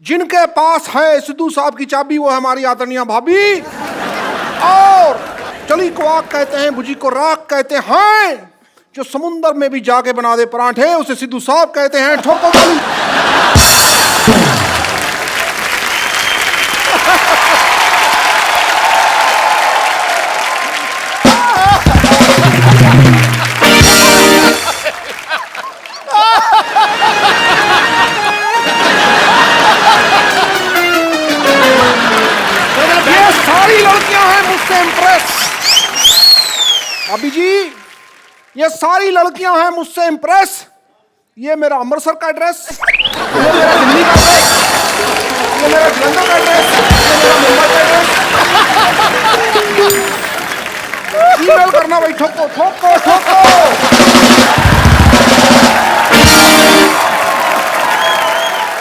जिनके पास है सिद्धू साहब की चाबी वो है हमारी आदरणीय भाभी। और चली को आग कहते हैं, भुजी को राख कहते हैं। जो समुंदर में भी जाके बना दे पराठे उसे सिद्धू साहब कहते हैं। ठोको ताली। अभी जी ये सारी लड़कियां हैं मुझसे इंप्रेस। ये मेरा अमृतसर का एड्रेस, ये मेरा दिल्ली का एड्रेस, ये मेरा जलंधर का एड्रेस, ये मेरा मुंबई का एड्रेस। ईमेल करना भाई, ठोको ठोको ठोको।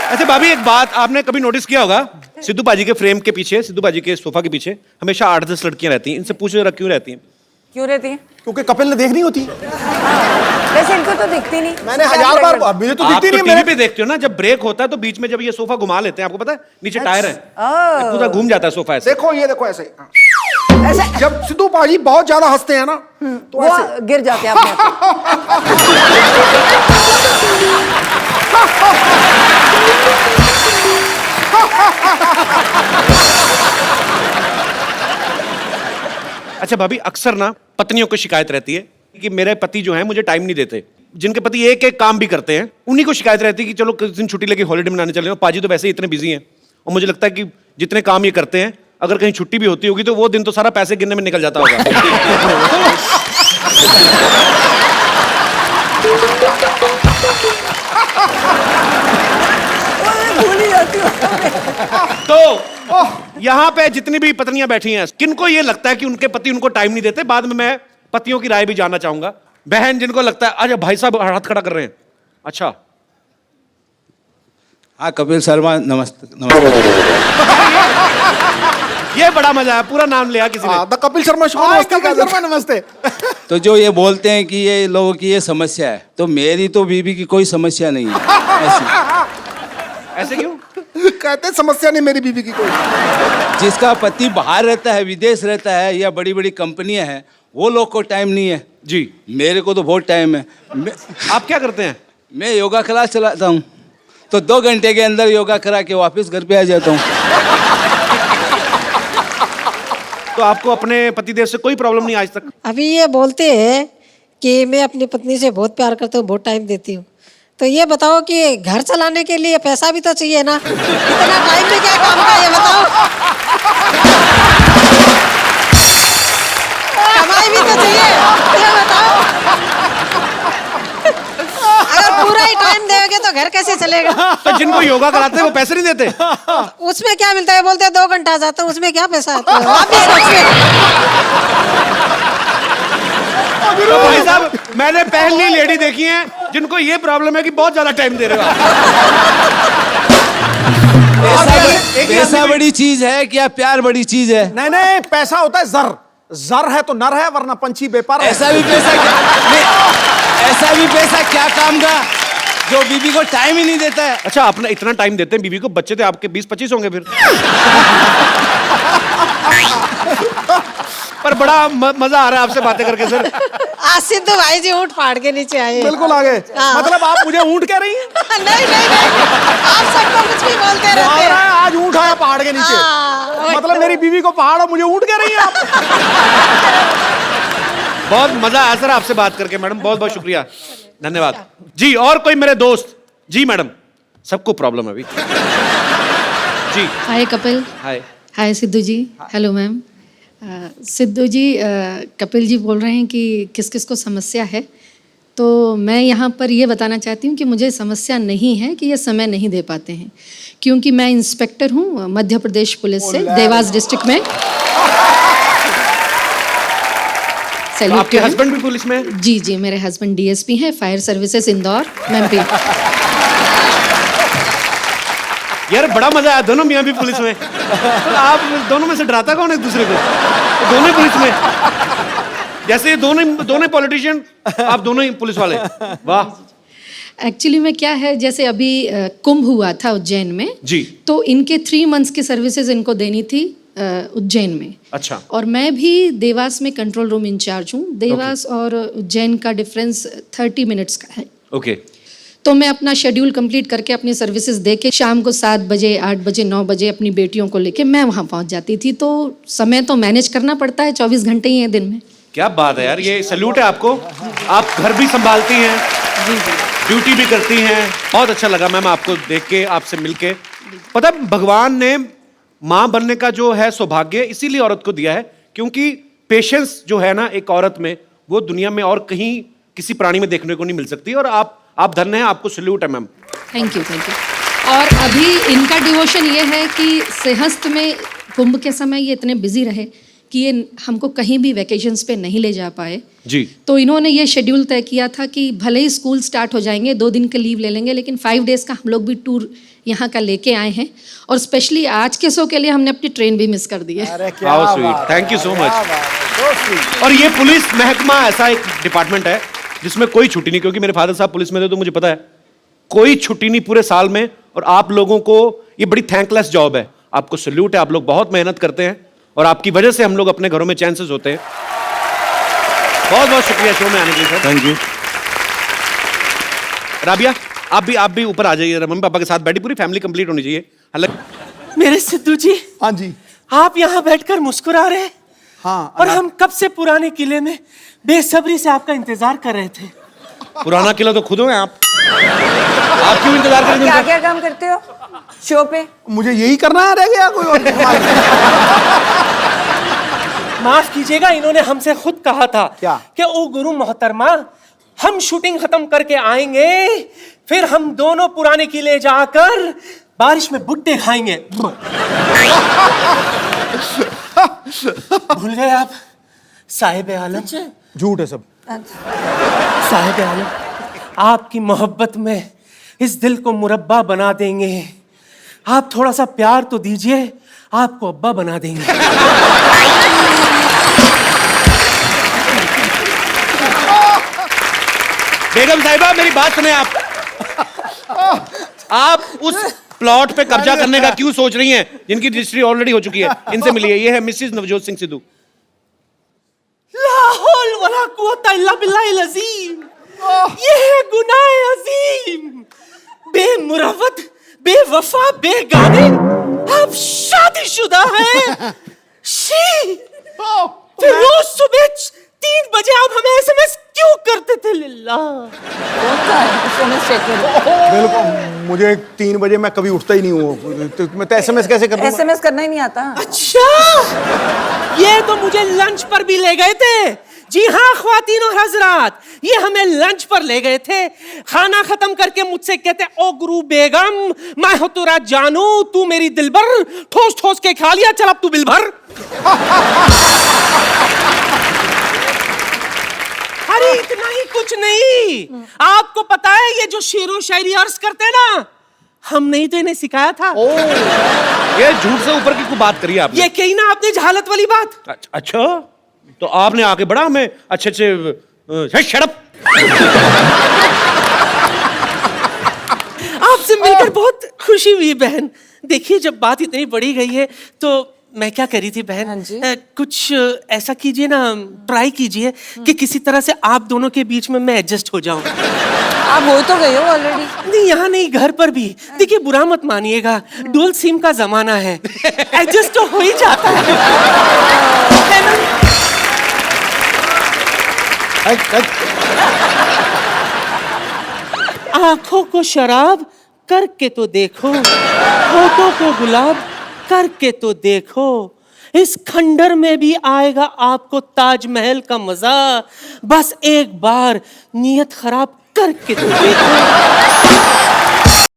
अच्छा भाभी, एक बात आपने कभी नोटिस किया होगा, सिद्धू बाजी के फ्रेम के पीछे, सिद्धू बाजी के सोफा के पीछे हमेशा 8-10 लड़कियां रहती हैं। इनसे पूछो जरा क्यों रहती हैं? क्यों रहती है? क्योंकि कपिल ने देख नहीं होती। वैसे इनको तो दिखती नहीं। मैंने 1000 बार, मुझे तो दिखती नहीं। टीवी पे देखते हो ना, जब ब्रेक होता है तो बीच में जब ये सोफा घुमा लेते हैं, आपको पता है नीचे टायर है, पूरा घूम जाता है सोफा ऐसे। देखो ये देखो ऐसे ऐसे जब सिद्धू बाजी बहुत ज्यादा हंसते हैं ना तो ऐसे गिर जाते हैं अपने अच्छा भाभी, अक्सर ना पत्नियों को शिकायत रहती है कि मेरे पति जो हैं मुझे टाइम नहीं देते। जिनके पति एक एक काम भी करते हैं उन्हीं को शिकायत रहती है कि चलो किस दिन छुट्टी लेके हॉलिडे मनाने चले। पाजी तो वैसे ही इतने बिजी हैं और मुझे लगता है कि जितने काम ये करते हैं अगर कहीं छुट्टी भी होती होगी तो वो दिन तो सारा पैसे गिनने में निकल जाता होगा। तो यहाँ पे जितनी भी पत्नियां बैठी हैं, किनको ये लगता है कि उनके पति उनको टाइम नहीं देते? बाद में मैं पतियों की राय भी जानना चाहूंगा। बहन जिनको लगता है, अच्छा भाई साहब हाथ खड़ा कर रहे हैं, अच्छा हाँ कपिल शर्मा नमस्ते। नमस्ते। ये बड़ा मजा है, पूरा नाम लिया किसी ने। The Kapil Sharma show. कपिल शर्मा नमस्ते। तो जो ये बोलते हैं कि ये लोगों की ये समस्या है, तो मेरी तो बीबी की कोई समस्या नहीं है। ऐसे क्यों? कहते समस्या नहीं मेरी बीबी की कोई। जिसका पति बाहर रहता है, विदेश रहता है या बड़ी बड़ी कंपनियां हैं, वो लोग को टाइम नहीं है जी। मेरे को तो बहुत टाइम है। आप क्या करते हैं? मैं योगा क्लास चलाता हूँ, तो 2 घंटे के अंदर योगा करा के वापस घर पे आ जाता हूँ। तो आपको अपने पतिदेव से कोई प्रॉब्लम नहीं आज तक? अभी ये बोलते हैं कि मैं अपनी पत्नी से बहुत प्यार करता हूँ, बहुत टाइम देती हूँ। तो ये बताओ कि घर चलाने के लिए पैसा भी तो चाहिए ना, इतना टाइम में क्या काम का, ये बताओ। कमाई भी तो चाहिए, ये बताओ। अगर पूरा ही टाइम देंगे तो घर कैसे चलेगा? तो जिनको योगा कराते हैं वो पैसे नहीं देते? उसमें क्या मिलता है? बोलते हैं 2 घंटा जाता हूँ, उसमें क्या पैसा आता है? आप भी सोचिए। तो भाई साहब, मैंने पहली लेडी देखी है जिनको ये प्रॉब्लम है कि बहुत ज्यादा टाइम दे रहे हो आप। पैसा बड़ी चीज है क्या प्यार बड़ी चीज है? नहीं नहीं, पैसा होता है जर। जर है तो नर है, वरना पंछी बेपार है। ऐसा भी पैसा क्या काम का जो बीबी को टाइम ही नहीं देता है? अच्छा, अपना इतना टाइम देते हैं बीबी को, बच्चे तो आपके 20-25 होंगे फिर। पर बड़ा मजा आ रहा है आपसे बातें करके सर। आज सिद्धू भाई जी ऊँट फाड़ के नीचे आए। बिल्कुल आगे। मतलब आप मुझे ऊँट कह रही हैं? नहीं, आप सबको कुछ भी बोलते रहते हैं। आज ऊँट आया पहाड़ के नीचे। मतलब मेरी बीवी को पहाड़ और मुझे ऊँट कह रही हैं आप? बहुत मजा आया सर आपसे बात करके मैडम, बहुत बहुत शुक्रिया, धन्यवाद जी। और कोई मेरे दोस्त? जी मैडम, सबको प्रॉब्लम है अभी जी। Hi Kapil. Hi. Hi Sidhu ji. Hello ma'am. Sidhu ji, Kapil ji बोल रहे हैं कि किस किस को समस्या है, तो मैं यहाँ पर ये बताना चाहती हूँ कि मुझे समस्या नहीं है कि ये समय नहीं दे पाते हैं, क्योंकि मैं इंस्पेक्टर हूँ मध्य प्रदेश पुलिस से, देवास डिस्ट्रिक्ट में। तो आपके हस्बैंड भी पुलिस में है? जी जी, मेरे हस्बैंड डीएसपी हैं, फायर सर्विसेज इंदौर एमपी। यार बड़ा मजा आया, दोनों मियाँ भी पुलिस में। तो आप दोनों में से डराता कौन है एक दूसरे को? तो दोनों पुलिस में, जैसे दोनों पॉलिटिशियन, आप दोनों ही पुलिस वाले। वाह। एक्चुअली में क्या है, जैसे अभी कुंभ हुआ था उज्जैन में जी। तो इनके 3 मंथ्स की सर्विसेज इनको देनी थी उज्जैन में। अच्छा। और मैं भी देवास में कंट्रोल रूम इंचार्ज हूँ। देवास और उज्जैन का डिफरेंस 30 मिनट्स का है। ओके। तो मैं अपना शेड्यूल कंप्लीट करके अपनी सर्विसेज दे के शाम को 7 बजे 8 बजे 9 बजे अपनी बेटियों को लेके मैं वहाँ पहुँच जाती थी। तो समय तो मैनेज करना पड़ता है, 24 घंटे ही हैं दिन में। क्या बात है यार, ये सैल्यूट है आपको। आप घर भी संभालती हैं, ड्यूटी भी करती हैं। बहुत अच्छा लगा मैम आपको देख के, आपसे मिलके। पता है, भगवान ने माँ बनने का जो है सौभाग्य इसीलिए औरत को दिया है, क्योंकि पेशेंस जो है ना एक औरत में, वो दुनिया में और कहीं किसी प्राणी में देखने को नहीं मिल सकती। और आप धन्य हैं, आपको सैल्यूट है ma'am. Thank you, thank you. और अभी इनका डिवोशन ये है कि सिंहस्थ में कुंभ के समय ये इतने बिजी रहे कि ये हमको कहीं भी वैकेशंस पे नहीं ले जा पाए जी। तो इन्होंने ये शेड्यूल तय किया था कि भले ही स्कूल स्टार्ट हो जाएंगे, 2 दिन का लीव ले लेंगे, लेकिन 5 डेज का हम लोग भी टूर यहाँ का लेके आए हैं। और स्पेशली आज के शो के लिए हमने अपनी ट्रेन भी मिस कर दी है। How sweet, thank you so much. और ये पुलिस महकमा ऐसा एक डिपार्टमेंट है जिसमें कोई छुट्टी नहीं, क्योंकि मेरे फादर साहब पुलिस में थे तो मुझे पता है कोई छुट्टी नहीं पूरे साल में। और आप लोगों को ये बड़ी थैंकलेस जॉब है, आपको सैल्यूट है। आप लोग बहुत मेहनत करते हैं और आपकी वजह से हम लोग अपने घरों में चैन से सोते हैं। बहुत बहुत शुक्रिया शो में आने के लिए सर। Thank you. राबिया, आप भी ऊपर आ जाइए, मम्मी पापा के साथ बैठी, पूरी फैमिली कंप्लीट होनी चाहिए। हालांकि मेरे सिद्धू जी, हाँ जी। आप यहाँ बैठकर मुस्कुरा रहे हैं। हाँ। और हम कब से पुराने किले में बेसब्री से आपका इंतजार कर रहे थे। पुराना किला तो खुद हो आप क्यों इंतजार करेंगे? क्या क्या काम करते हो शो पे? मुझे यही करना है, रह गया कोई और? माफ कीजिएगा, इन्होंने हमसे खुद कहा था क्या? कि ओ गुरु मोहतरमा, हम शूटिंग खत्म करके आएंगे, फिर हम दोनों पुराने किले जाकर बारिश में भुट्टे खाएंगे। भूल गए आप साहिब आलम? झूठ है सब। साहिब आलम, आपकी मोहब्बत में इस दिल को मुरब्बा बना देंगे। आप थोड़ा सा प्यार तो दीजिए, आपको अब्बा बना देंगे। बेगम साहिबा, मेरी बात सुने। आप उस प्लॉट पे कब्जा करने का क्यों सोच रही हैं जिनकी रजिस्ट्री ऑलरेडी हो चुकी है? इनसे मिलिए। ये है मिसेस नवजोत सिंह सिद्धू। ला हौल वला कुव्वता इल्ला बिल्लाहिल अज़ीम। ये है गुनाह अज़ीम। बेमुरवत, बेवफा, बेगाने, आप शादीशुदा हैं। शी, फिर रोज सुबह 3 बजे आप हमें एसएमएस क्यों करते थे? लिल्ला बिल्कुल, मुझे 3 बजे मैं कभी उठता ही नहीं हूँ, तो मैं तो एसएमएस कैसे कर दूंगा? SMS करना ही नहीं आता। अच्छा, ये तो मुझे लंच पर भी ले गए थे। जी हाँ ख्वातीन और हजरात, ये हमें लंच पर ले गए थे। खाना खत्म करके मुझसे कहते, ओ गुरु बेगम, मैं हो तेरा जानू, तू मेरी दिलबर, ठोस ठोस के खा लिया, चल अब तू बिल भर। अरे इतना ही कुछ नहीं, आपको पता है ये जो शेरो शायरी अर्ज करते हैं ना, हमने ही तो इन्हें सिखाया था। ये झूठ से ऊपर की कोई बात करी आपने? ये कही ना आपने जहालत वाली बात। अच्छा, तो आपने आके बड़ा हमें अच्छे शट अप। आपसे मिलकर बहुत खुशी हुई बहन। देखिए, जब बात इतनी बड़ी गई है तो मैं क्या करी थी बहन, हाँ जी। कुछ ऐसा कीजिए ना, ट्राई कीजिए कि किसी तरह से आप दोनों के बीच में मैं एडजस्ट हो जाऊं। आप हो तो गए हो ऑलरेडी। नहीं, यहाँ नहीं, घर पर भी। देखिए, बुरा मत मानिएगा, डुअल सिम का जमाना है, एडजस्ट तो हो ही जाता है ना? आंखों को शराब करके तो देखो, होठों को गुलाब करके तो देखो, इस खंडर में भी आएगा आपको ताजमहल का मजा। बस एक बार नियत खराब करके तो देखो।